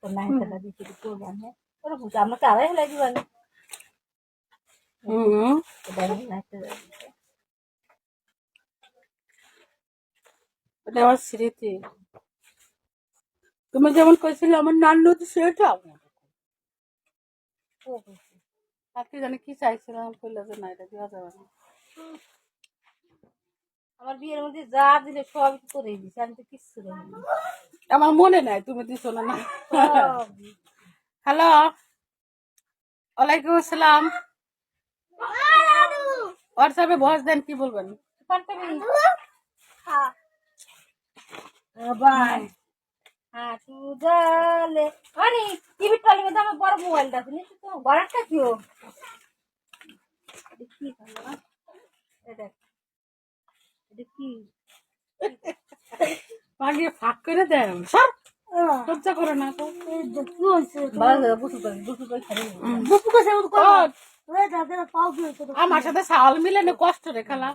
তো নাই খেলা দিতে করবেন হ্যাঁ ওরা বুঝে আমাকে আড়াই হেলাই দিবেন এটা আমার স্মৃতি। তুমি যেমন কইছিলে আমার নান্নু তো সেটা আর কি জানি কি চাইছিলাম কইলে যে না এটা দেওয়া যাবে না। আমার বিয়ের মধ্যে যা দিলে সব করে দিছে আমি তো কিচ্ছু দেয়নি আমার মনে নাই তুমি দিছো না না। হ্যালো ওয়ালাইকুম আসসালাম। হোয়াটসঅ্যাপে ভয়েস দেন কি বলবেন? বাই হাঁটু জলে আরে টিভি টলি মধ্যে আমার বড় মোবাইলটা আছে নিশ্চয় তোমার ঘরেরটা কিও কি ভালো না এটা এটা কি আগে ফাঁক করে দেন সব লজ্জা করে না তো। কি হয়েছে বুসু করে খালি বুসু করে আমার সাথে চাউল মিলে না কষ্ট রে খালা।